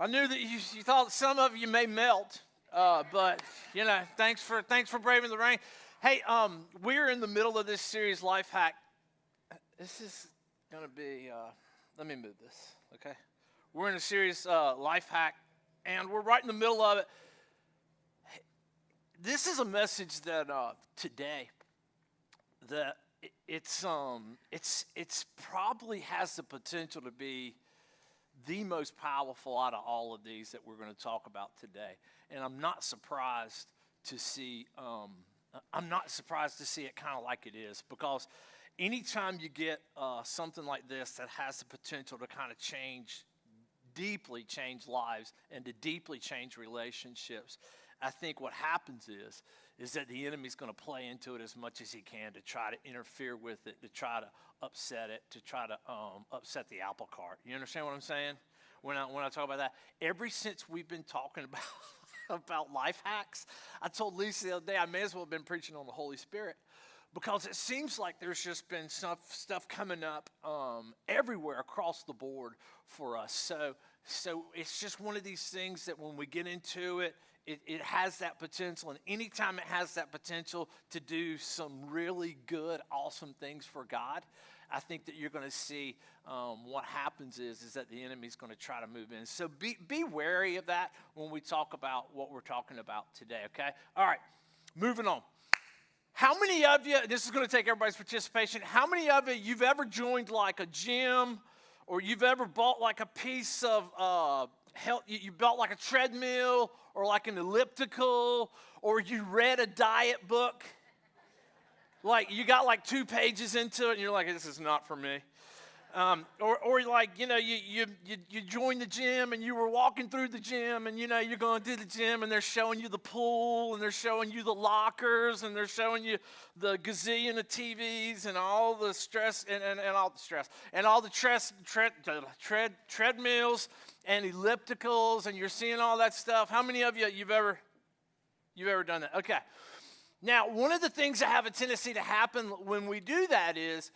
I knew that you thought some of you may melt, but thanks for braving the rain. Hey, we're in the middle of this series, Life Hack. This is gonna be. Let me move this, okay? We're in a series, Life Hack, and we're right in the middle of it. This is a message that today that it's probably has the potential to be the most powerful out of all of these that we're going to talk about today. And I'm not surprised to see it kind of like it is, because anytime you get something like this that has the potential to kind of deeply change lives and to deeply change relationships, I think what happens is that the enemy's going to play into it as much as he can to try to interfere with it, to try to upset it, to try to upset the apple cart. You understand what I'm saying? When I talk about that, ever since we've been talking about life hacks, I told Lisa the other day I may as well have been preaching on the Holy Spirit, because it seems like there's just been stuff coming up everywhere across the board for us. So it's just one of these things that when we get into it, it has that potential, and anytime it has that potential to do some really good, awesome things for God, I think that you're going to see what happens is that the enemy's going to try to move in. So be wary of that when we talk about what we're talking about today, okay? All right, moving on. How many of you, this is going to take everybody's participation, how many of you've ever joined like a gym, or you've ever bought like a piece of health, you bought like a treadmill or like an elliptical, or you read a diet book? Like you got like 2 pages into it and you're like, this is not for me. Or like, you joined the gym and you were walking through the gym and, you're going to the gym and they're showing you the pool and they're showing you the lockers and they're showing you the gazillion of TVs and all the stress and all the stress and all the treadmills and ellipticals, and you're seeing all that stuff. How many of you've ever done that? Okay. Now, one of the things that have a tendency to happen when we do that is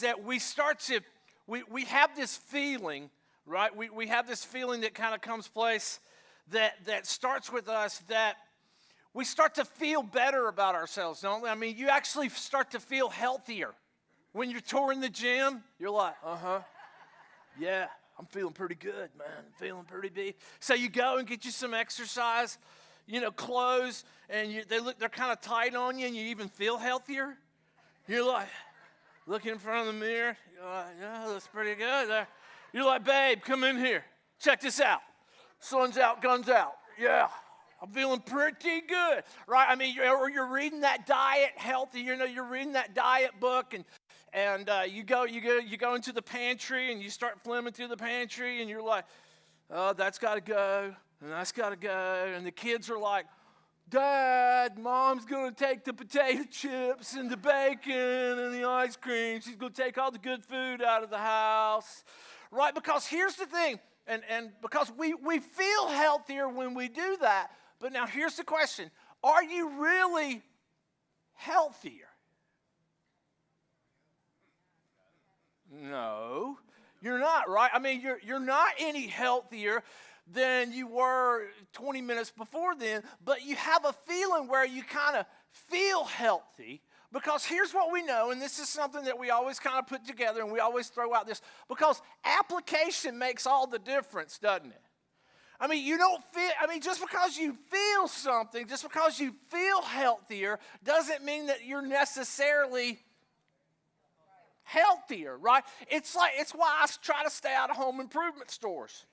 that we start to we have this feeling, right? We have this feeling that kind of comes place that starts with us, that we start to feel better about ourselves, don't we? I mean, you actually start to feel healthier. When you're touring the gym, you're like, yeah, I'm feeling pretty good, man. I'm feeling pretty big. So you go and get you some exercise, clothes, and they're kind of tight on you, and you even feel healthier. You're like, look in front of the mirror. You're like, yeah, that's pretty good. You're like, babe, come in here. Check this out. Sun's out, guns out. Yeah, I'm feeling pretty good, right? I mean, or you're reading that diet healthy. You're reading that diet book, and you go into the pantry, and you start flimming through the pantry, and you're like, oh, that's got to go, and that's got to go, and the kids are like, Dad, Mom's going to take the potato chips and the bacon and the ice cream. She's going to take all the good food out of the house, right? Because here's the thing, and because we feel healthier when we do that, but now here's the question. Are you really healthier? No, you're not, right? I mean, you're not any healthier than you were 20 minutes before then, but you have a feeling where you kind of feel healthy, because here's what we know, and this is something that we always kind of put together and we always throw out this, because application makes all the difference, doesn't it? I mean, just because you feel something, just because you feel healthier, doesn't mean that you're necessarily healthier, right? It's why I try to stay out of home improvement stores.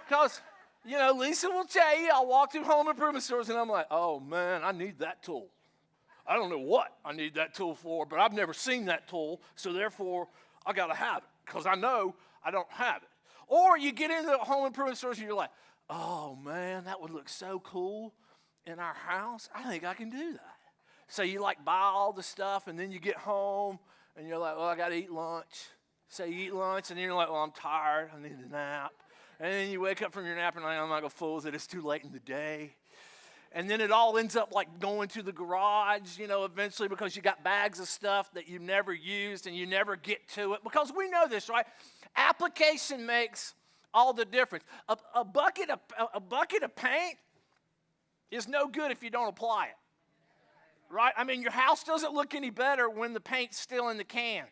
Because, Lisa will tell you, I'll walk through home improvement stores and I'm like, oh man, I need that tool. I don't know what I need that tool for, but I've never seen that tool, so therefore I got to have it, because I know I don't have it. Or you get into the home improvement stores and you're like, oh man, that would look so cool in our house. I think I can do that. So you buy all the stuff, and then you get home and you're like, well, I got to eat lunch. So you eat lunch and then you're like, well, I'm tired, I need a nap. And then you wake up from your nap and I'm not going to fool with it, it's too late in the day. And then it all ends up like going to the garage, eventually, because you got bags of stuff that you've never used and you never get to it. Because we know this, right? Application makes all the difference. A bucket of paint is no good if you don't apply it, right? I mean, your house doesn't look any better when the paint's still in the can.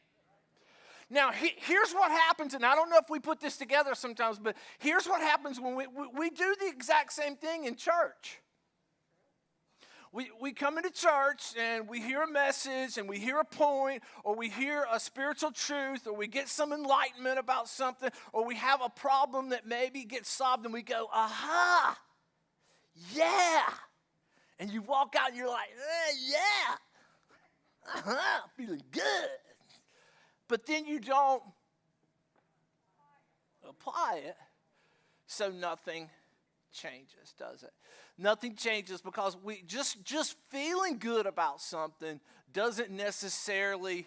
Now, here's what happens, and I don't know if we put this together sometimes, but here's what happens when we do the exact same thing in church. We come into church and we hear a message and we hear a point, or we hear a spiritual truth, or we get some enlightenment about something, or we have a problem that maybe gets solved, and we go, aha, yeah. And you walk out and you're like, yeah, feeling good. But then you don't apply it, so nothing changes, does it? Nothing changes, because we just feeling good about something doesn't necessarily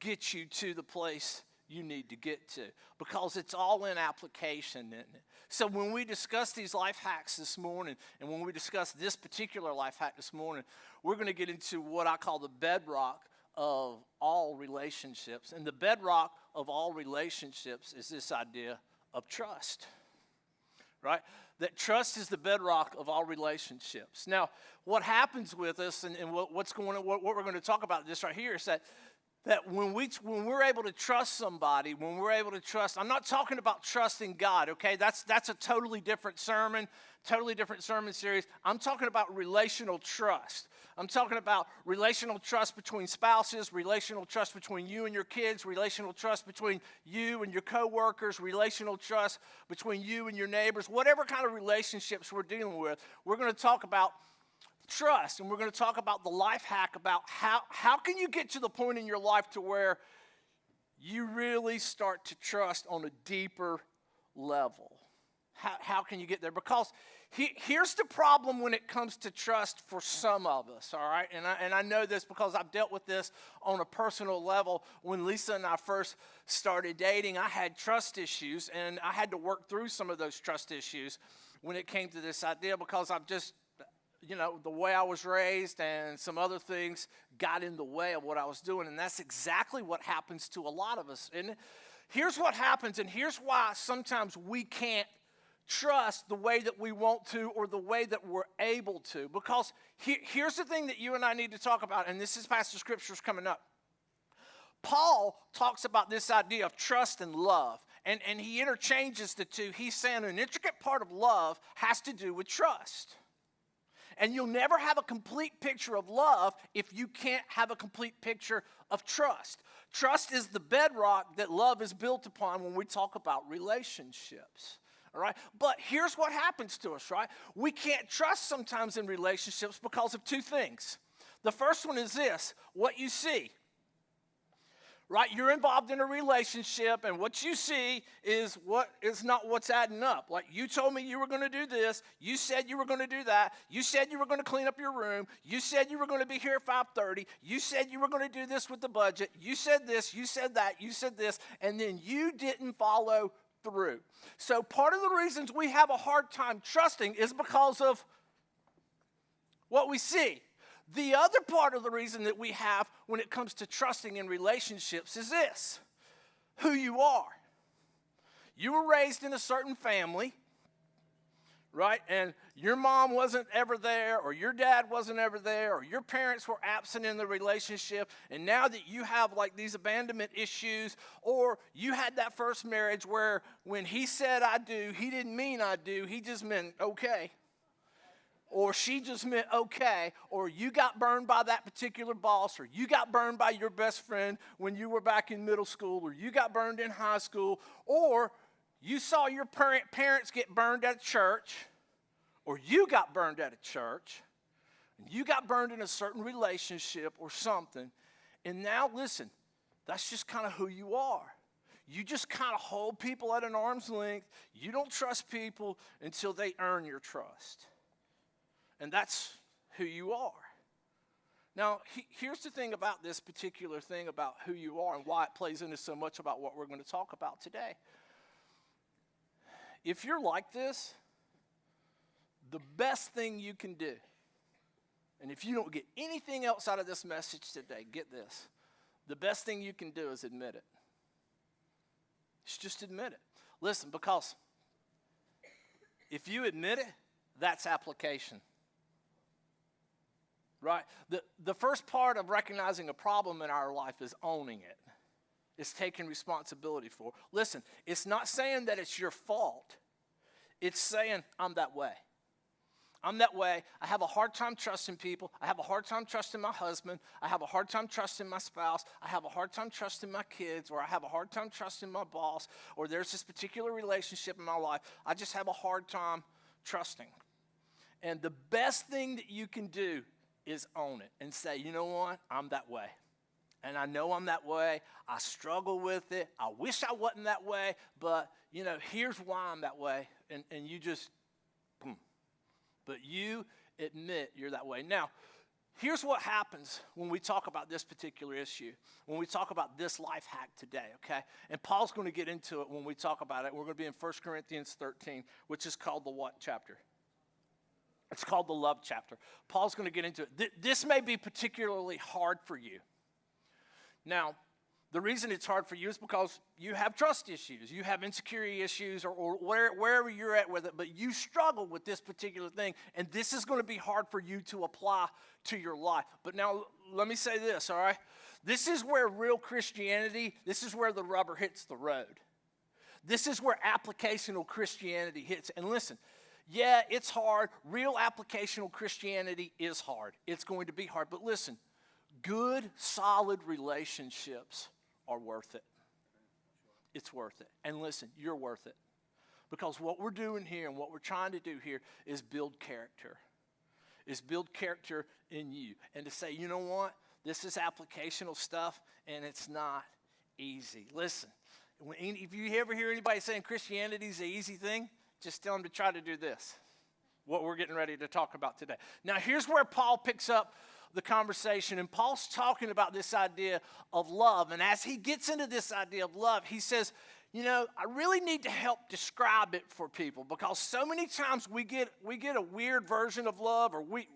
get you to the place you need to get to, because it's all in application, isn't it? So when we discuss these life hacks this morning, and when we discuss this particular life hack this morning, we're going to get into what I call the bedrock of all relationships. And the bedrock of all relationships is this idea of trust, right? That trust is the bedrock of all relationships. Now, what happens with us, and what's going on, what we're going to talk about this right here, is that when we're able to trust somebody, when we're able to trust, I'm not talking about trusting God, okay? That's a totally different sermon series. I'm talking about relational trust. I'm talking about relational trust between spouses, relational trust between you and your kids, relational trust between you and your coworkers, relational trust between you and your neighbors, whatever kind of relationships we're dealing with. We're going to talk about trust, and we're going to talk about the life hack about how can you get to the point in your life to where you really start to trust on a deeper level. How can you get there? Because here's the problem when it comes to trust for some of us, all right? And I know this because I've dealt with this on a personal level. When Lisa and I first started dating, I had trust issues, and I had to work through some of those trust issues when it came to this idea, because I've just, the way I was raised and some other things got in the way of what I was doing. And that's exactly what happens to a lot of us. And here's what happens, and here's why sometimes we can't trust the way that we want to, or the way that we're able to. Because here's the thing that you and I need to talk about, and this is Pastor Scripture's coming up. Paul talks about this idea of trust and love, and he interchanges the two. He's saying an intricate part of love has to do with trust. And you'll never have a complete picture of love if you can't have a complete picture of trust. Trust is the bedrock that love is built upon when we talk about relationships. All right? But here's what happens to us, right? We can't trust sometimes in relationships because of two things. The first one is this: what you see. Right? You're involved in a relationship, and what you see is not what's adding up. Like, you told me you were going to do this. You said you were going to do that. You said you were going to clean up your room. You said you were going to be here at 5:30. You said you were going to do this with the budget. You said this. You said that. You said this. And then you didn't follow through. So part of the reasons we have a hard time trusting is because of what we see. The other part of the reason that we have when it comes to trusting in relationships is this: who you are. You were raised in a certain family, right? And your mom wasn't ever there, or your dad wasn't ever there, or your parents were absent in the relationship, and now that you have like these abandonment issues, or you had that first marriage where when he said I do, he didn't mean I do, he just meant okay. Or she just meant okay, or you got burned by that particular boss, or you got burned by your best friend when you were back in middle school, or you got burned in high school, or you saw your parents get burned at church, or you got burned at a church, and you got burned in a certain relationship or something. And now, listen, that's just kind of who you are. You just kind of hold people at an arm's length. You don't trust people until they earn your trust. And that's who you are. Now, here's the thing about this particular thing about who you are and why it plays into so much about what we're going to talk about today. If you're like this, the best thing you can do, and if you don't get anything else out of this message today, get this: the best thing you can do is admit it. Just admit it. Listen, because If you admit it, that's application. Right? The first part of recognizing a problem in our life is owning it. It's taking responsibility for it. Listen, it's not saying that it's your fault. It's saying, I'm that way. I'm that way. I have a hard time trusting people. I have a hard time trusting my husband. I have a hard time trusting my spouse. I have a hard time trusting my kids, or I have a hard time trusting my boss, or there's this particular relationship in my life. I just have a hard time trusting. And the best thing that you can do is own it and say, you know what? I'm that way. And I know I'm that way. I struggle with it. I wish I wasn't that way, but, here's why I'm that way. And you just, boom. But you admit you're that way. Now, here's what happens when we talk about this particular issue, when we talk about this life hack today, okay? And Paul's going to get into it when we talk about it. We're going to be in 1 Corinthians 13, which is called the what chapter? It's called the love chapter. Paul's going to get into it. This may be particularly hard for you. Now, the reason it's hard for you is because you have trust issues, you have insecurity issues, or wherever you're at with it, but you struggle with this particular thing, and this is going to be hard for you to apply to your life. But now, let me say this, all right? This is where real Christianity, this is where the rubber hits the road. This is where applicational Christianity hits. And listen, yeah, it's hard. Real applicational Christianity is hard. It's going to be hard. But listen, good, solid relationships are worth it. It's worth it. And listen, you're worth it. Because what we're doing here and what we're trying to do here is build character. Is build character in you. And to say, you know what? This is applicational stuff, and it's not easy. Listen, if you ever hear anybody saying Christianity is the easy thing, just tell them to try to do this, what we're getting ready to talk about today. Now, here's where Paul picks up the conversation, and Paul's talking about this idea of love. And as he gets into this idea of love, he says, I really need to help describe it for people, because so many times we get a weird version of love, or we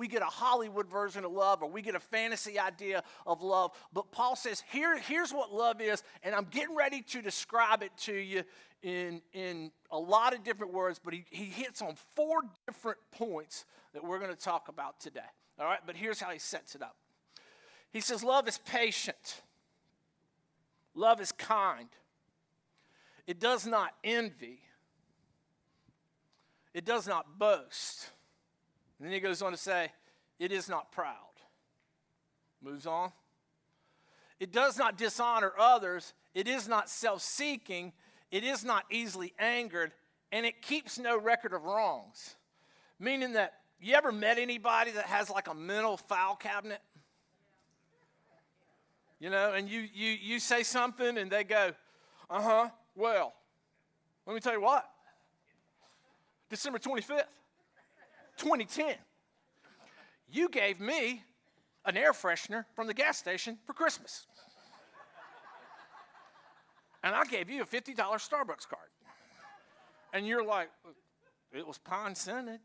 get a Hollywood version of love, or we get a fantasy idea of love. But Paul says, here's what love is, and I'm getting ready to describe it to you in a lot of different words, but he hits on 4 different points that we're going to talk about today. All right, but here's how he sets it up. He says, love is patient. Love is kind. It does not envy. It does not boast. And then he goes on to say, it is not proud. Moves on. It does not dishonor others. It is not self-seeking. It is not easily angered. And it keeps no record of wrongs. Meaning that, you ever met anybody that has like a mental file cabinet? And you say something and they go, well, let me tell you what. December 25th, 2010, you gave me an air freshener from the gas station for Christmas. And I gave you a $50 Starbucks card. And you're like, it was pine scented.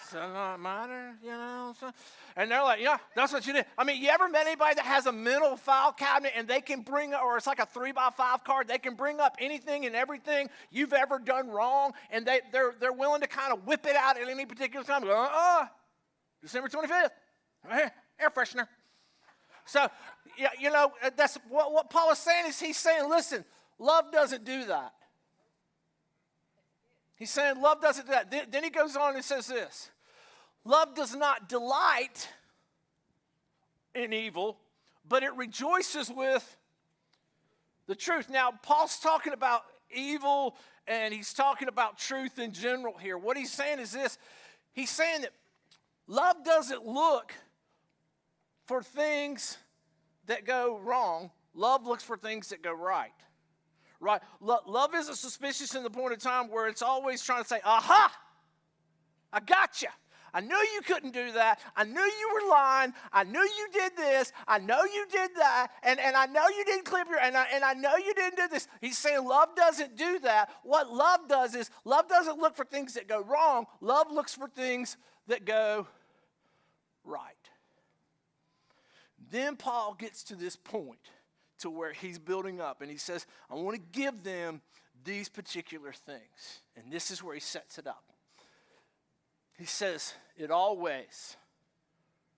So not matter, So. And they're like, yeah, that's what you did. I mean, you ever met anybody that has a mental file cabinet and they can bring, or it's like a 3x5 card, they can bring up anything and everything you've ever done wrong, and they're willing to kind of whip it out at any particular time. Go, December 25th, air freshener. So, that's what Paul is saying is he's saying, listen, love doesn't do that. He's saying love doesn't do that. Then he goes on and says this. Love does not delight in evil, but it rejoices with the truth. Now, Paul's talking about evil, and he's talking about truth in general here. What he's saying is this. He's saying that love doesn't look for things that go wrong. Love looks for things that go right. Right? Love isn't suspicious in the point of time where it's always trying to say, aha, I got you. I knew you couldn't do that. I knew you were lying. I knew you did this. I know you did that. And I know you didn't clip your, and I know you didn't do this. He's saying love doesn't do that. What love does is love doesn't look for things that go wrong. Love looks for things that go right. Then Paul gets to this point to where he's building up, and he says, I want to give them these particular things. And this is where he sets it up. He says, it always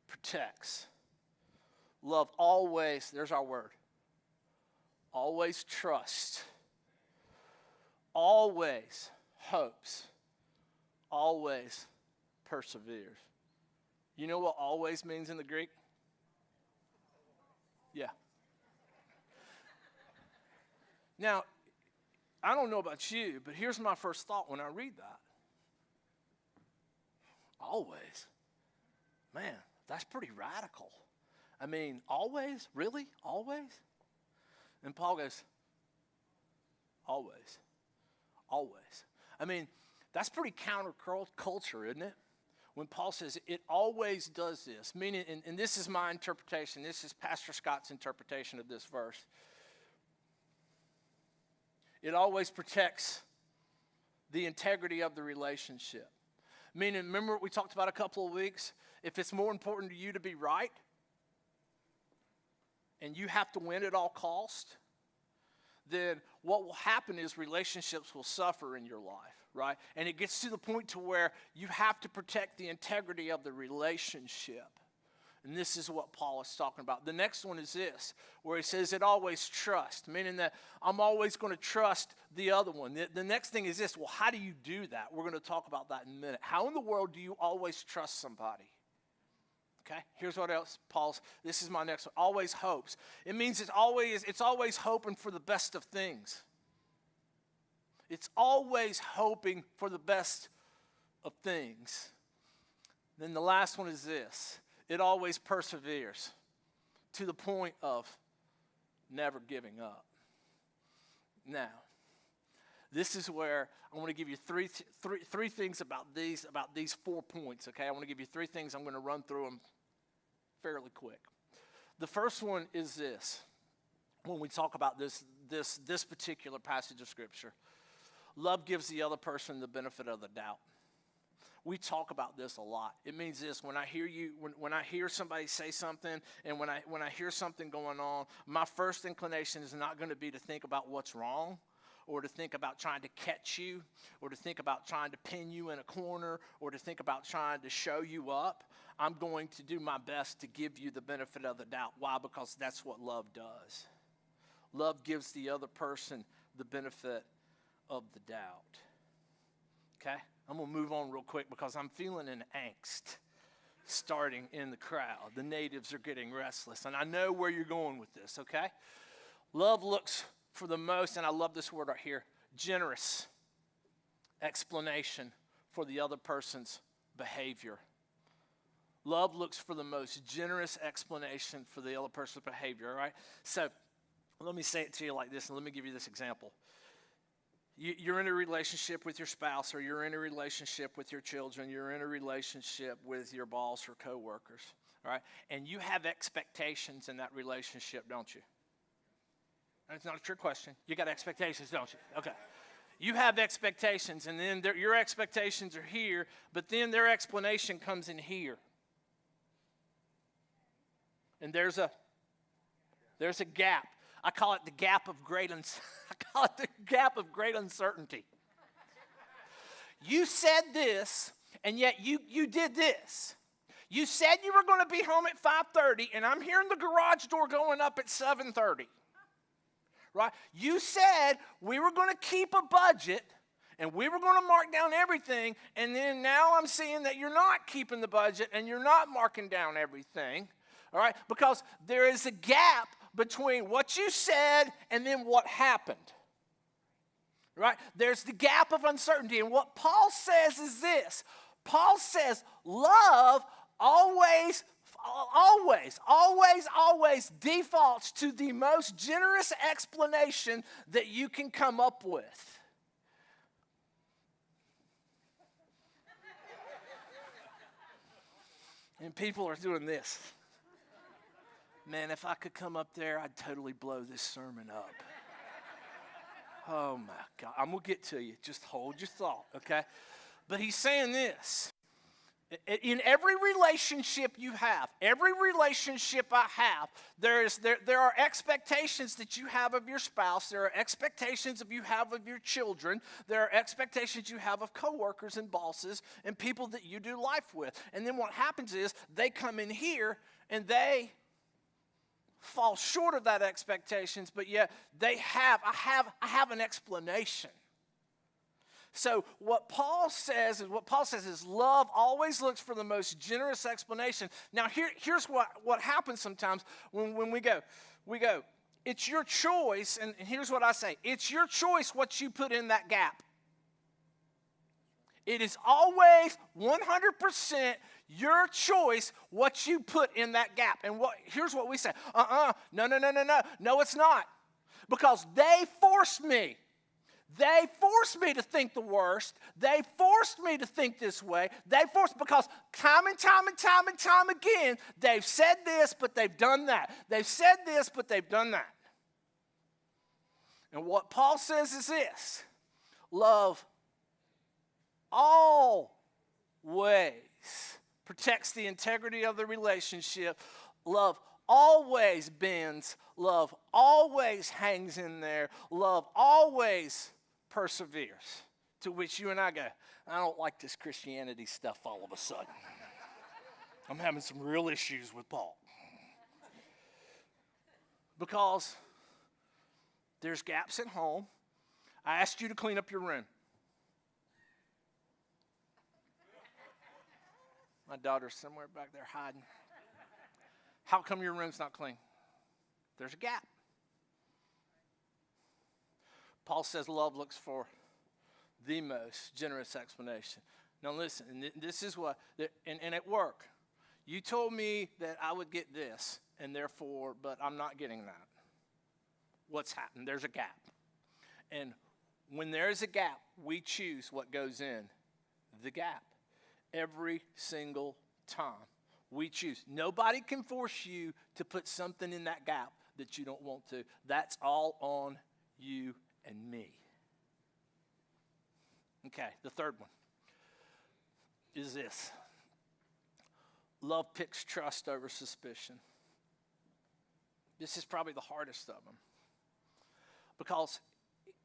protects. Love always, there's our word, always trusts, always hopes, always perseveres. You know what always means in the Greek? Yeah. Now, I don't know about you, but here's my first thought when I read that. Always. Man, that's pretty radical. I mean, always? Really? Always? And Paul goes, always. Always. I mean, that's pretty counterculture, isn't it? When Paul says it always does this, meaning, and this is my interpretation, this is Pastor Scott's interpretation of this verse. It always protects the integrity of the relationship. Meaning, remember what we talked about a couple of weeks? If it's more important to you to be right, and you have to win at all cost, then what will happen is relationships will suffer in your life, right? And it gets to the point to where you have to protect the integrity of the relationship. And this is what Paul is talking about. The next one is this, where he says it always trusts, meaning that I'm always going to trust the other one. The next thing is this, well, how do you do that? We're going to talk about that in a minute. How in the world do you always trust somebody? Okay, here's what else, this is my next one, always hopes. It means it's always hoping for the best of things. It's always hoping for the best of things. Then the last one is this, it always perseveres to the point of never giving up. Now, this is where I want to give you three things about these 4 points, okay? I want to give you 3 things. I'm going to run through them fairly quick. The first one is this. When we talk about this particular passage of Scripture, love gives the other person the benefit of the doubt. We talk about this a lot. It means this, when I hear somebody say something, and when I hear something going on, my first inclination is not going to be to think about what's wrong, or to think about trying to catch you, or to think about trying to pin you in a corner, or to think about trying to show you up. I'm going to do my best to give you the benefit of the doubt. Why? Because that's what love does. Love gives the other person the benefit of the doubt. Okay? I'm going to move on real quick because I'm feeling an angst starting in the crowd. The natives are getting restless, and I know where you're going with this, okay? Love looks for the most, and I love this word right here, generous explanation for the other person's behavior. Love looks for the most generous explanation for the other person's behavior, all right? So let me say it to you like this, and let me give you this example. You're in a relationship with your spouse, or you're in a relationship with your children, you're in a relationship with your boss or coworkers, all right? And you have expectations in that relationship, don't you? That's not a trick question. You got expectations, don't you? Okay. You have expectations, and then your expectations are here, but then their explanation comes in here. And there's a gap. I call it the gap of great uncertainty. You said this, and yet you did this. You said you were going to be home at 5:30, and I'm hearing the garage door going up at 7:30. Right? You said we were going to keep a budget, and we were going to mark down everything, and then now I'm seeing that you're not keeping the budget, and you're not marking down everything. All right? Because there is a gap between what you said and then what happened. Right? There's the gap of uncertainty. And what Paul says is this. Paul says love always defaults to the most generous explanation that you can come up with. And people are doing this. Man, if I could come up there, I'd totally blow this sermon up. Oh my God. I'm going to get to you. Just hold your thought, okay? But he's saying this. In every relationship you have, every relationship I have, there are expectations that you have of your spouse. There are expectations that you have of your children. There are expectations you have of coworkers and bosses and people that you do life with. And then what happens is they come in here and they fall short of that expectations, but yet I have an explanation. So what Paul says is love always looks for the most generous explanation. Now here's what happens sometimes when we go, it's your choice, and here's what I say, it's your choice what you put in that gap. It is always 100% your choice what you put in that gap. And here's what we say, no, it's not. Because they forced me. They forced me to think the worst. They forced me to think this way. Because time and time again, they've said this, but they've done that. They've said this, but they've done that. And what Paul says is this: love always protects the integrity of the relationship. Love always bends. Love always hangs in there. Love always perseveres. To which you and I go, I don't like this Christianity stuff all of a sudden. I'm having some real issues with Paul. Because there's gaps at home. I asked you to clean up your room. My daughter's somewhere back there hiding. How come your room's not clean? There's a gap. Paul says love looks for the most generous explanation. Now listen, and this is what, and at work, you told me that I would get this, and therefore, but I'm not getting that. What's happened? There's a gap. And when there's a gap, we choose what goes in the gap. Every single time we choose. Nobody can force you to put something in that gap that you don't want to. That's all on you and me. Okay, the third one is this. Love picks trust over suspicion. This is probably the hardest of them. Because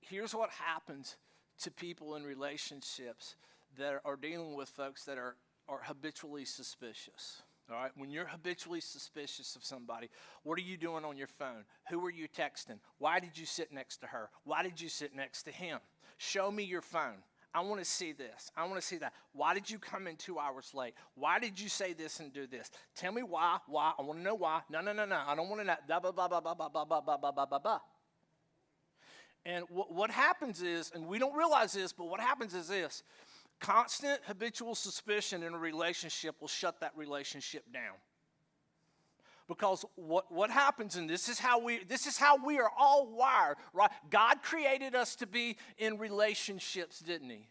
here's what happens to people in relationships that are dealing with folks that are habitually suspicious. All right, when you're habitually suspicious of somebody, what are you doing on your phone? Who are you texting? Why did you sit next to her? Why did you sit next to him? Show me your phone. I want to see this. I want to see that. Why did you come in 2 hours late? Why did you say this and do this? Tell me why. Why? I want to know why. No. I don't want to know. Blah, blah, blah, blah, blah, blah, blah, blah, blah, blah, blah, blah. And what happens is, and we don't realize this, but what happens is this. Constant habitual suspicion in a relationship will shut that relationship down. Because what happens, and this is how we are all wired, right? God created us to be in relationships, didn't he?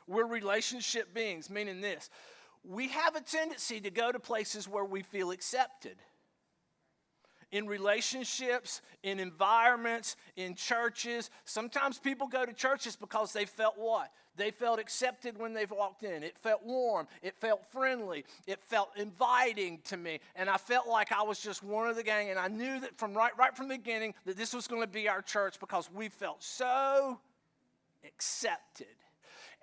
We're relationship beings, meaning this. We have a tendency to go to places where we feel accepted. In relationships, in environments, in churches. Sometimes people go to churches because they felt what? They felt accepted when they've walked in. It felt warm. It felt friendly. It felt inviting to me. And I felt like I was just one of the gang. And I knew that from right from the beginning that this was going to be our church because we felt so accepted.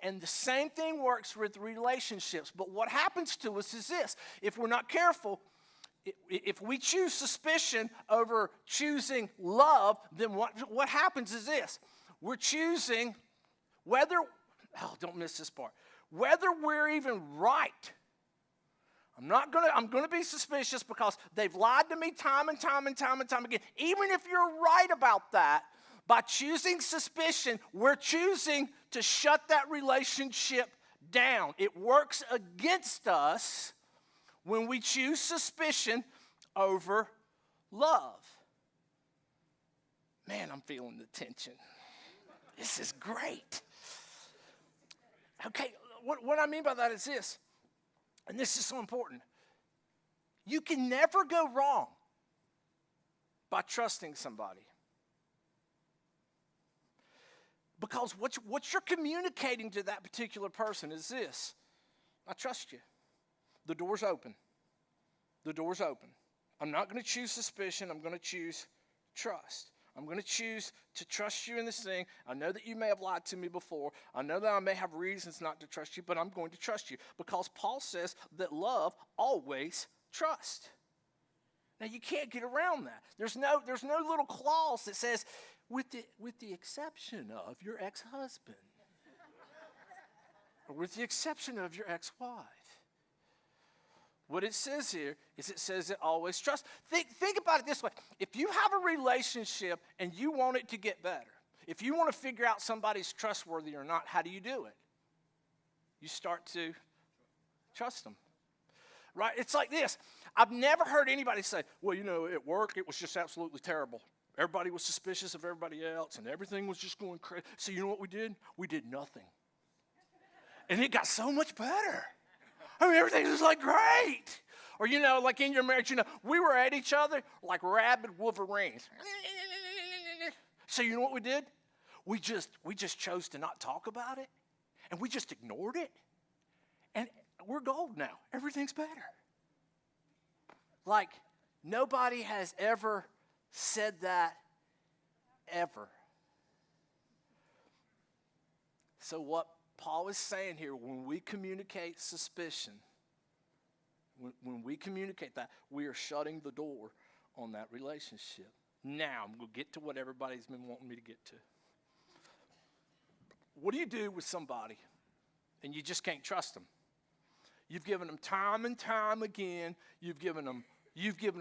And the same thing works with relationships. But what happens to us is this. If we're not careful, if we choose suspicion over choosing love, then what happens is this. We're choosing don't miss this part, whether we're even right. I'm going to be suspicious because they've lied to me time and time again. Even if you're right about that, by choosing suspicion, we're choosing to shut that relationship down. It works against us when we choose suspicion over love. Man, I'm feeling the tension. This is great. Okay, what I mean by that is this, and this is so important. You can never go wrong by trusting somebody. Because what you're communicating to that particular person is this. I trust you. The door's open. The door's open. I'm not going to choose suspicion. I'm going to choose trust. I'm going to choose to trust you in this thing. I know that you may have lied to me before. I know that I may have reasons not to trust you, but I'm going to trust you because Paul says that love always trusts. Now, you can't get around that. There's no little clause that says, with the exception of your ex-husband or with the exception of your ex-wife. What it says here is it says it always trusts. Think about it this way. If you have a relationship and you want it to get better, if you want to figure out somebody's trustworthy or not, how do you do it? You start to trust them. Right? It's like this. I've never heard anybody say, well, at work it was just absolutely terrible. Everybody was suspicious of everybody else and everything was just going crazy. So you know what we did? We did nothing. And it got so much better. I mean, everything was like great. Or, like in your marriage, we were at each other like rabid wolverines. So you know what we did? We just chose to not talk about it. And we just ignored it. And we're gold now. Everything's better. Like, nobody has ever said that ever. So what Paul is saying here, when we communicate suspicion, when we communicate that, we are shutting the door on that relationship. Now, I'm going to get to what everybody's been wanting me to get to. What do you do with somebody and you just can't trust them? You've given them time and time again. You've given them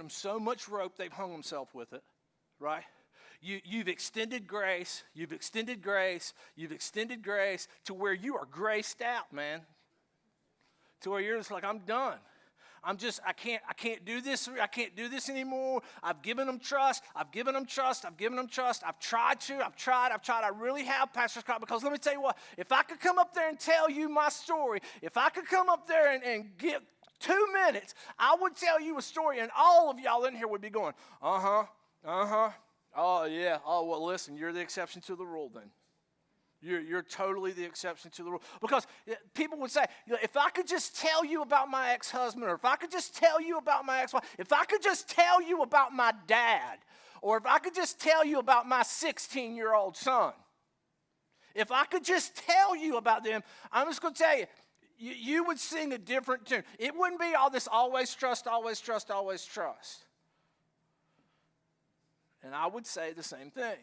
so much rope, they've hung themselves with it, right? You've extended grace. You've extended grace. You've extended grace to where you are graced out, man. To where you're just like, I'm done. I can't do this. I can't do this anymore. I've given them trust. I've given them trust. I've tried to. I really have, Pastor Scott, because let me tell you what, if I could come up there and tell you my story, if I could come up there and give 2 minutes, I would tell you a story, and all of y'all in here would be going, oh, yeah. Oh, well, listen, you're the exception to the rule then. You're totally the exception to the rule. Because people would say, if I could just tell you about my ex-husband, or if I could just tell you about my ex-wife, if I could just tell you about my dad, or if I could just tell you about my 16-year-old son, if I could just tell you about them, I'm just going to tell you, you would sing a different tune. It wouldn't be all this always trust, always trust, always trust. And I would say the same thing.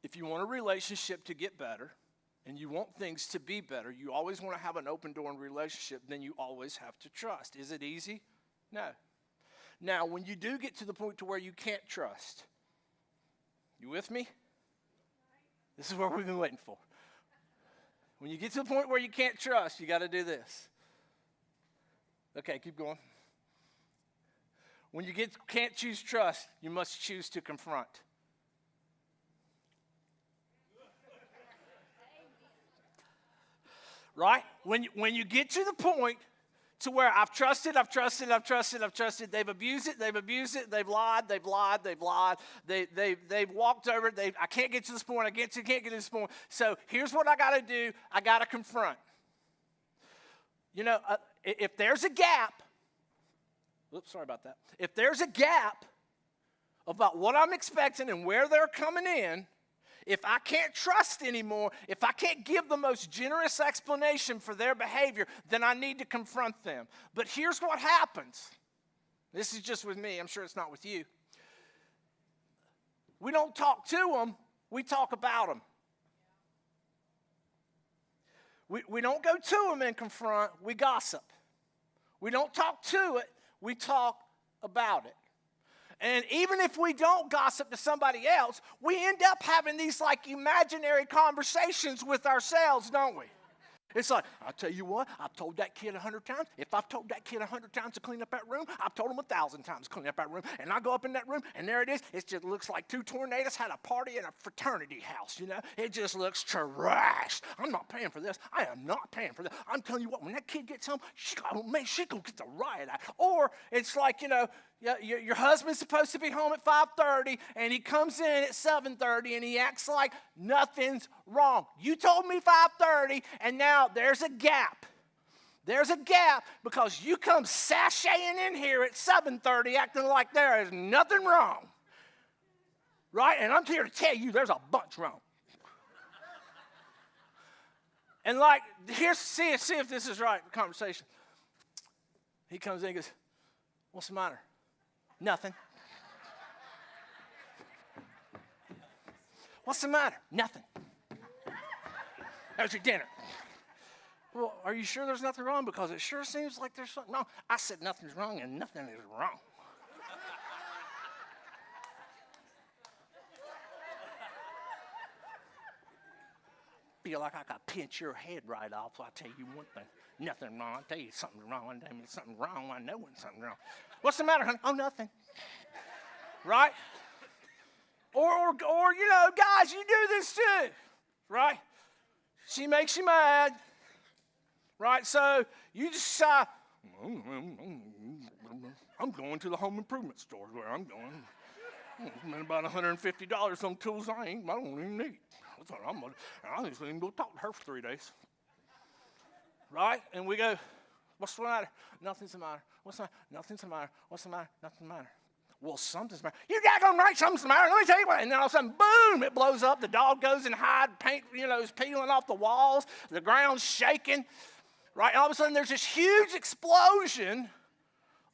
If you want a relationship to get better, and you want things to be better, you always want to have an open door in a relationship, then you always have to trust. Is it easy? No. Now, when you do get to the point to where you can't trust, you with me? This is what we've been waiting for. When you get to the point where you can't trust, you got to do this. Okay, keep going. When you can't choose trust, you must choose to confront. Right? When you get to the point to where I've trusted, they've abused it, they've lied, they've walked over it, I can't get to this point, can't get to this point. So here's what I got to do. I got to confront. If there's a gap, sorry about that. If there's a gap about what I'm expecting and where they're coming in, if I can't trust anymore, if I can't give the most generous explanation for their behavior, then I need to confront them. But here's what happens. This is just with me. I'm sure it's not with you. We don't talk to them. We talk about them. We don't go to them and confront. We gossip. We don't talk to it. We talk about it. And even if we don't gossip to somebody else, we end up having these like imaginary conversations with ourselves, don't we? It's like, I'll tell you what, I've told that kid 100 times. If I've told that kid 100 times to clean up that room, I've told him 1,000 times to clean up that room. And I go up in that room, and there it is. It just looks like two tornadoes had a party in a fraternity house, It just looks trash. I'm not paying for this. I am not paying for this. I'm telling you what, when that kid gets home, she's going to get the riot act. Or it's like, your husband's supposed to be home at 5:30, and he comes in at 7:30, and he acts like nothing's wrong. You told me 5:30, and now there's a gap. There's a gap because you come sashaying in here at 7:30 acting like there is nothing wrong. Right? And I'm here to tell you there's a bunch wrong. And like, here's, see if this is right, conversation. He comes in and goes, what's the matter? Nothing. What's the matter? Nothing. How's your dinner? Well, are you sure there's nothing wrong? Because it sure seems like there's something wrong. I said nothing's wrong and nothing is wrong. Feel like I could pinch your head right off. So I tell you one thing, nothing wrong. I tell you something's wrong. I tell you something's wrong. I know when something's wrong. What's the matter, honey? Oh, nothing. Right? Or you know, guys, you do this too, right? She makes you mad, right? So you just say, I'm going to the home improvement store where I'm going. I spent about $150 on tools I don't even need. I just ain't go talk to her for 3 days. Right? And we go, what's the matter? Nothing's the matter. What's the matter? Nothing's the matter. What's the matter? Nothing's the matter. Well, something's the matter. You daggone right, something's the matter. Let me tell you what. And then all of a sudden, boom, it blows up. The dog goes and hides. Paint, is peeling off the walls. The ground's shaking. Right? And all of a sudden, there's this huge explosion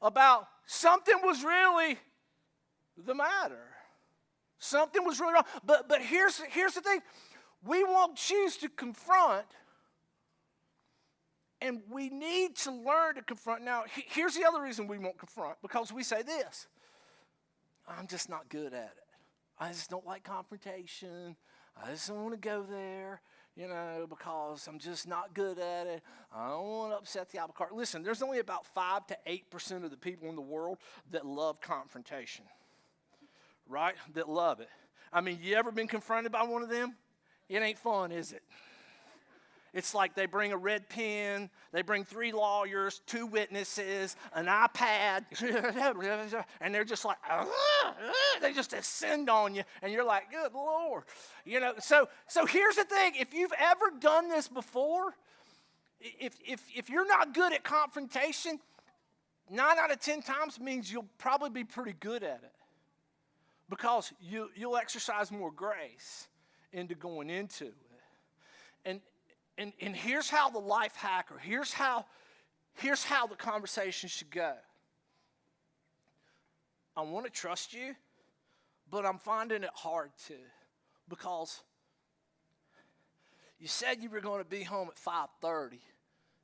about something was really the matter. Something was really wrong. But here's the thing. We won't choose to confront, and we need to learn to confront. Now, here's the other reason we won't confront, because we say this. I'm just not good at it. I just don't like confrontation. I just don't want to go there, because I'm just not good at it. I don't want to upset the apple cart. Listen, there's only about 5 to 8% of the people in the world that love confrontation. Right? That love it. I mean, you ever been confronted by one of them? It ain't fun, is it? It's like they bring a red pen, they bring 3 lawyers, 2 witnesses, an iPad, and they're just like, they just ascend on you, and you're like, good Lord. So here's the thing. If you've ever done this before, if you're not good at confrontation, 9 out of 10 times means you'll probably be pretty good at it. Because you'll exercise more grace into going into it. And here's how the life hacker, here's how the conversation should go. I want to trust you, but I'm finding it hard to. Because you said you were going to be home at 5:30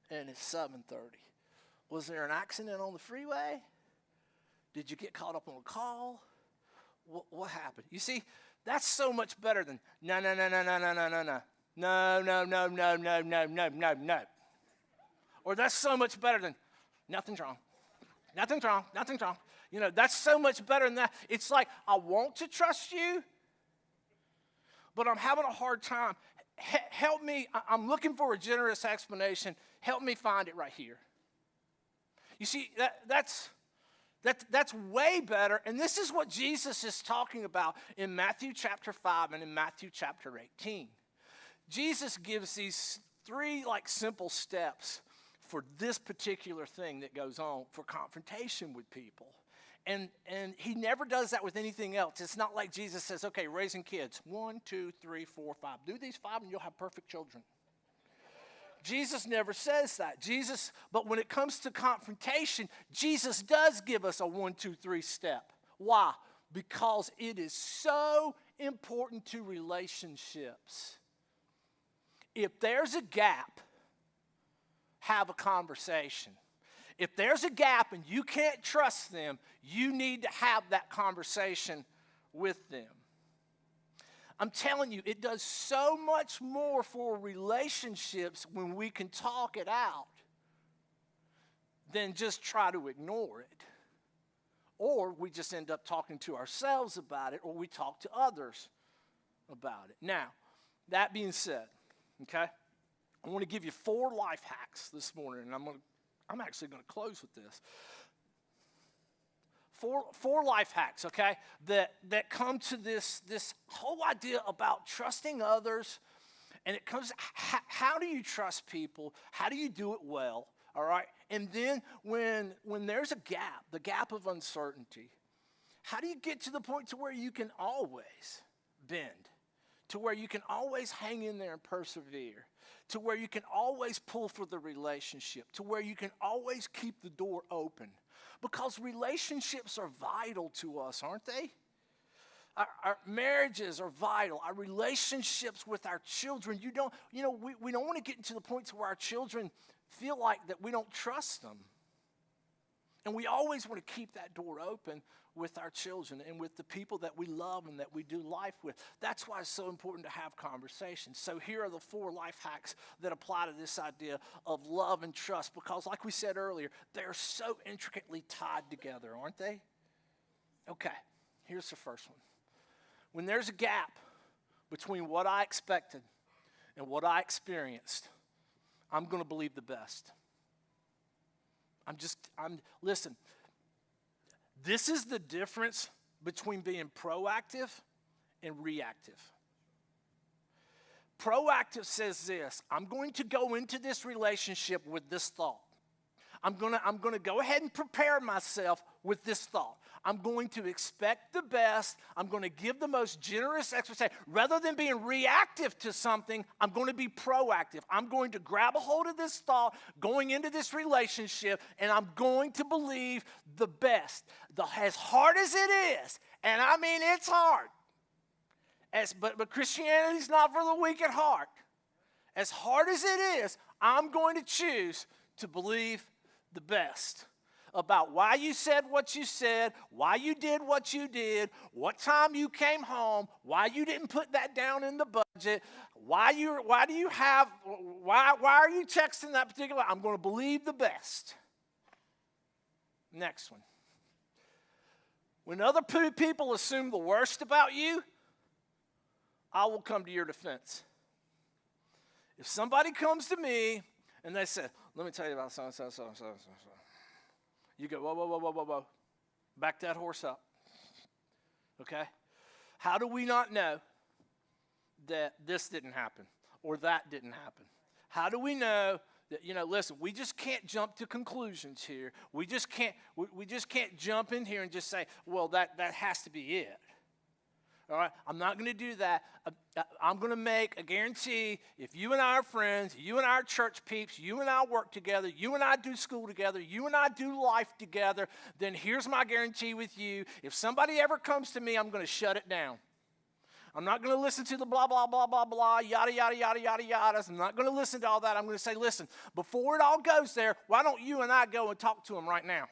and it's 7:30. Was there an accident on the freeway? Did you get caught up on a call? What happened? You see, that's so much better than no. Or that's so much better than nothing's wrong. Nothing's wrong. Nothing's wrong. That's so much better than that. It's like, I want to trust you, but I'm having a hard time. Help me. I'm looking for a generous explanation. Help me find it right here. You see, that's way better, and this is what Jesus is talking about in Matthew chapter 5 and in Matthew chapter 18. Jesus gives these 3 simple steps for this particular thing that goes on for confrontation with people. And he never does that with anything else. It's not like Jesus says, okay, raising kids, 1, 2, 3, 4, 5. Do these 5 and you'll have perfect children. Jesus never says that. But when it comes to confrontation, Jesus does give us a 1, 2, 3 step. Why? Because it is so important to relationships. If there's a gap, have a conversation. If there's a gap and you can't trust them, you need to have that conversation with them. I'm telling you, it does so much more for relationships when we can talk it out than just try to ignore it. Or we just end up talking to ourselves about it, or we talk to others about it. Now, that being said, okay, I want to give you 4 life hacks this morning, and I'm actually going to close with this. 4 life hacks, okay, that come to this whole idea about trusting others, and it comes, how do you trust people? How do you do it well? All right? And then when there's a gap, the gap of uncertainty, how do you get to the point to where you can always bend, to where you can always hang in there and persevere, to where you can always pull for the relationship, to where you can always keep the door open? Because relationships are vital to us, aren't they? Our marriages are vital. Our relationships with our children. We don't want to get into the point to where our children feel like that we don't trust them. And we always want to keep that door open with our children and with the people that we love and that we do life with. That's why it's so important to have conversations. So here are the 4 life hacks that apply to this idea of love and trust, because like we said earlier, they're so intricately tied together, aren't they? Okay, here's the first one. When there's a gap between what I expected and what I experienced, I'm going to believe the best. Listen, this is the difference between being proactive and reactive. Proactive says this: I'm going to go into this relationship with this thought. I'm going to go ahead and prepare myself with this thought. I'm going to expect the best. I'm going to give the most generous expectation. Rather than being reactive to something, I'm going to be proactive. I'm going to grab a hold of this thought going into this relationship, and I'm going to believe the best. As hard as it is, and I mean it's hard, but Christianity's not for the weak at heart. As hard as it is, I'm going to choose to believe the best about why you said what you said, why you did what you did, what time you came home, why you didn't put that down in the budget, why are you texting that particular? I'm going to believe the best. Next one. When other people assume the worst about you, I will come to your defense. If somebody comes to me and they say, let me tell you about so. You go, whoa. Back that horse up. Okay? How do we not know that this didn't happen or that didn't happen? How do we know that, listen, we just can't jump to conclusions here. We just can't jump in here and just say, well, that has to be it. All right, I'm not going to do that. I'm going to make a guarantee. If you and I are friends, you and I are church peeps, you and I work together, you and I do school together, you and I do life together, then here's my guarantee with you. If somebody ever comes to me, I'm going to shut it down. I'm not going to listen to the blah, blah, blah, blah, blah, yada, yada, yada, yada, yadas. I'm not going to listen to all that. I'm going to say, listen, before it all goes there, why don't you and I go and talk to them right now?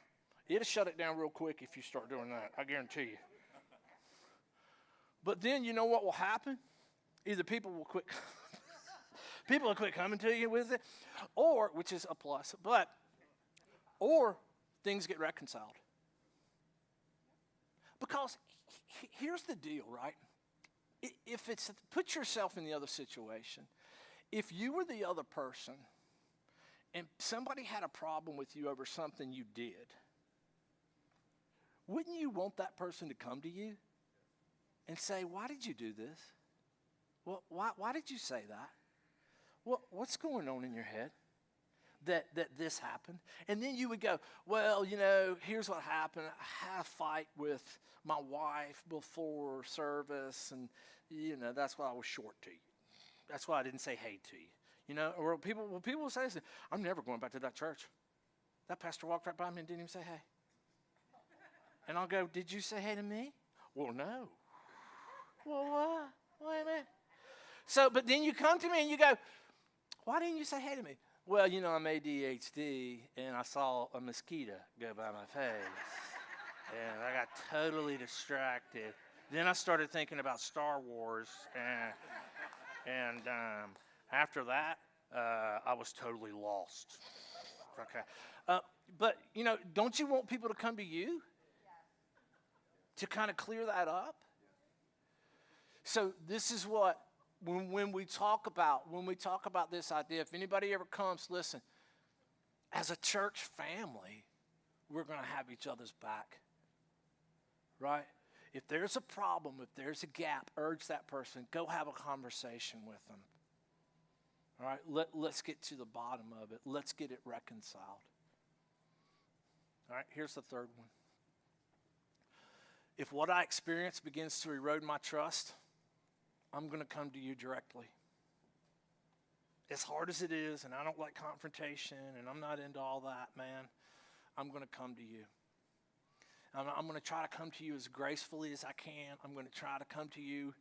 It'll shut it down real quick if you start doing that. I guarantee you. But then you know what will happen? Either people will quit coming to you with it, or, which is a plus, or things get reconciled. Because here's the deal, right? Put yourself in the other situation. If you were the other person and somebody had a problem with you over something you did, wouldn't you want that person to come to you and say, why did you do this? Well, why did you say that? What's going on in your head that this happened? And then you would go, well, here's what happened. I had a fight with my wife before service, and, that's why I was short to you. That's why I didn't say hey to you. Or people will say, I'm never going back to that church. That pastor walked right by me and didn't even say hey. And I'll go, did you say hey to me? Well, no. Well, wait a minute. So, but then you come to me and you go, why didn't you say hey to me? Well, I'm ADHD, and I saw a mosquito go by my face, and I got totally distracted. Then I started thinking about Star Wars, and after that, I was totally lost. Okay. But, don't you want people to come to you to kind of clear that up? So this is what, when we talk about this idea, if anybody ever comes, listen, as a church family, we're going to have each other's back, right? If there's a problem, if there's a gap, urge that person, go have a conversation with them, All right, let's get to the bottom of it. Let's get it reconciled. All right, here's the third one. If what I experience begins to erode my trust, I'm going to come to you directly. As hard as it is, and I don't like confrontation, and I'm not into all that, man, I'm going to come to you. I'm going to try to come to you as gracefully as I can. I'm going to try to come to you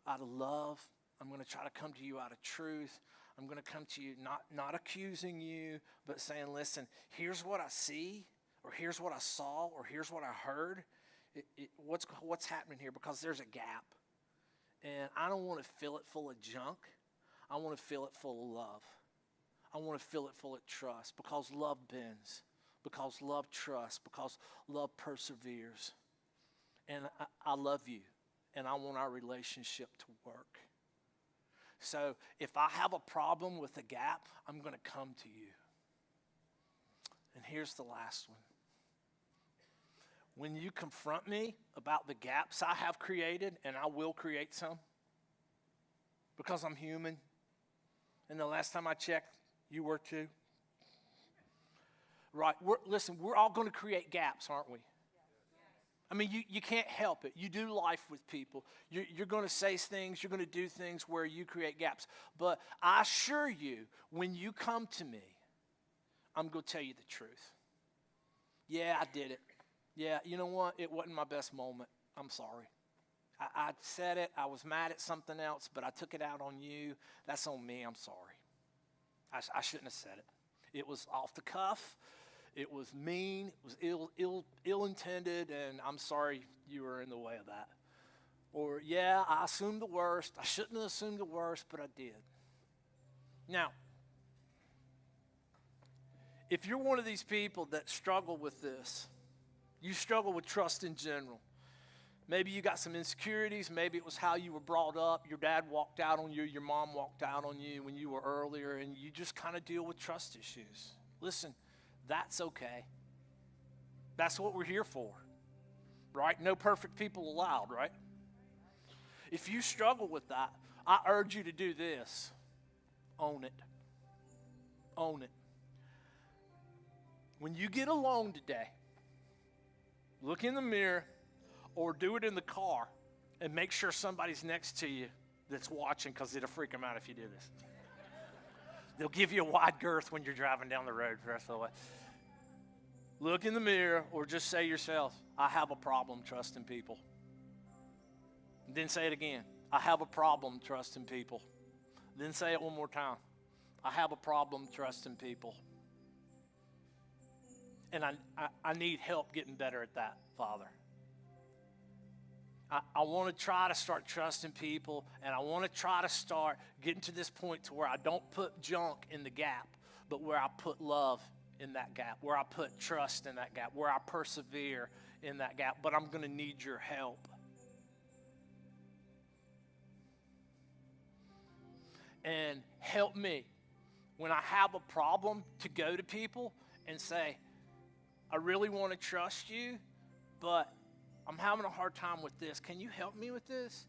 out of love. I'm going to try to come to you out of truth. I'm going to come to you not accusing you, but saying, listen, here's what I see, or here's what I saw, or here's what I heard. What's happening here? Because there's a gap. And I don't want to fill it full of junk. I want to fill it full of love. I want to fill it full of trust, because love bends, because love trusts, because love perseveres. And I love you, and I want our relationship to work. So if I have a problem with the gap, I'm going to come to you. And here's the last one. When you confront me about the gaps I have created, and I will create some, because I'm human, and the last time I checked, you were too. Right, listen, we're all going to create gaps, aren't we? I mean, you can't help it. You do life with people. You're going to say things, you're going to do things where you create gaps. But I assure you, when you come to me, I'm going to tell you the truth. Yeah, I did it. Yeah, you know what? It wasn't my best moment. I'm sorry. I said it. I was mad at something else, but I took it out on you. That's on me. I'm sorry. I shouldn't have said it. It was off the cuff. It was mean. It was ill-intended, and I'm sorry you were in the way of that. Or, yeah, I assumed the worst. I shouldn't have assumed the worst, but I did. Now, if you're one of these people that struggle with this, you struggle with trust in general. Maybe you got some insecurities. Maybe it was how you were brought up. Your dad walked out on you. Your mom walked out on you when you were earlier, and you just kind of deal with trust issues. Listen, that's okay. That's what we're here for, right? No perfect people allowed, right? If you struggle with that, I urge you to do this. Own it. Own it. When you get alone today, look in the mirror or do it in the car and make sure somebody's next to you that's watching, because it'll freak them out if you do this. They'll give you a wide girth when you're driving down the road the rest of the way. Look in the mirror or just say yourself, I have a problem trusting people. And then say it again. I have a problem trusting people. Then say it one more time. I have a problem trusting people. And I need help getting better at that, Father. I want to try to start trusting people, and I want to try to start getting to this point to where I don't put junk in the gap, but where I put love in that gap, where I put trust in that gap, where I persevere in that gap. But I'm going to need your help. And help me when I have a problem to go to people and say, I really want to trust you, but I'm having a hard time with this. Can you help me with this?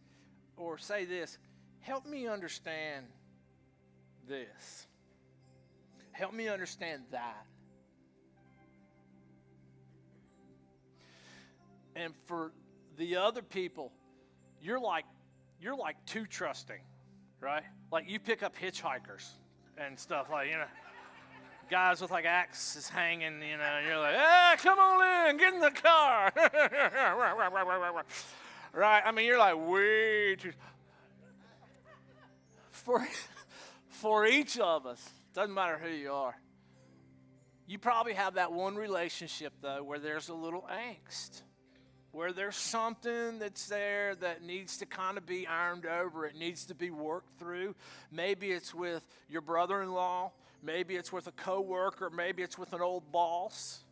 Or say this, help me understand this. Help me understand that. And for the other people, you're like too trusting, right? Like you pick up hitchhikers and stuff, like, guys with like axes hanging, and you're like, hey, come on in, get in the car. Right? I mean, you're like way too. For each of us, doesn't matter who you are, you probably have that one relationship, though, where there's a little angst, where there's something that's there that needs to kind of be ironed over. It needs to be worked through. Maybe it's with your brother-in-law. Maybe it's with a coworker. Maybe it's with an old boss.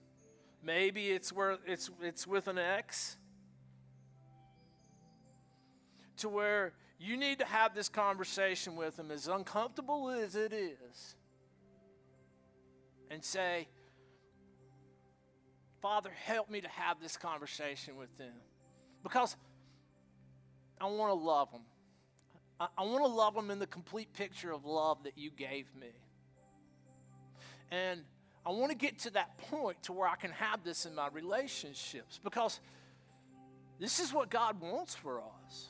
Maybe it's with an ex. To where you need to have this conversation with them, as uncomfortable as it is, and say, Father, help me to have this conversation with them. Because I want to love them. I want to love them in the complete picture of love that you gave me. And I want to get to that point to where I can have this in my relationships, because this is what God wants for us.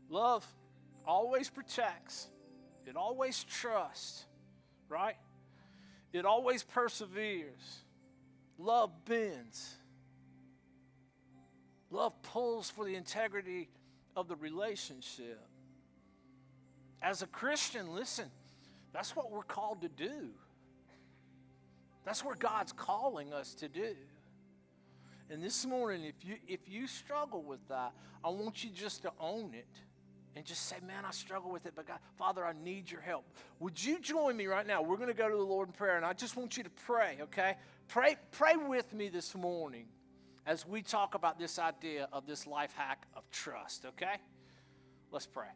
Love always protects. It always trusts, right? It always perseveres. Love bends. Love pulls for the integrity of the relationship. As a Christian, listen, that's what we're called to do. That's where God's calling us to do. And this morning, if you struggle with that, I want you just to own it and just say, man, I struggle with it, but God, Father, I need your help. Would you join me right now? We're going to go to the Lord in prayer, and I just want you to pray, okay? Pray with me this morning as we talk about this idea of this life hack of trust, okay? Let's pray.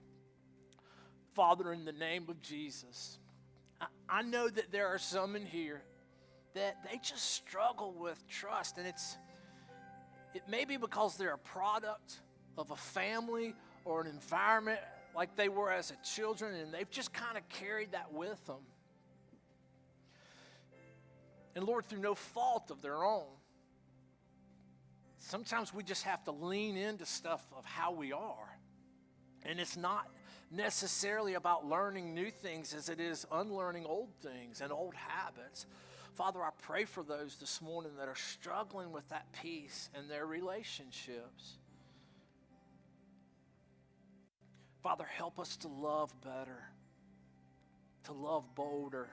Father, in the name of Jesus, I know that there are some in here that they just struggle with trust, and it may be because they're a product of a family or an environment like they were as a children, and they've just kind of carried that with them. And Lord, through no fault of their own, sometimes we just have to lean into stuff of how we are. And it's not necessarily about learning new things as it is unlearning old things and old habits. Father, I pray for those this morning that are struggling with that peace in their relationships. Father, help us to love better, to love bolder,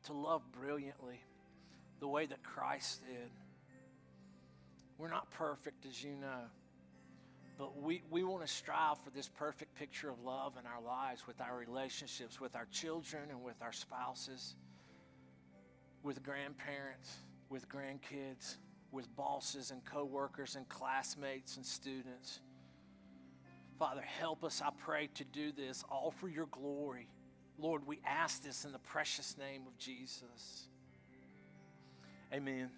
to love brilliantly, the way that Christ did. We're not perfect, as you know, but we want to strive for this perfect picture of love in our lives, with our relationships, with our children and with our spouses, with grandparents, with grandkids, with bosses and coworkers and classmates and students. Father, help us, I pray, to do this all for your glory. Lord, we ask this in the precious name of Jesus. Amen.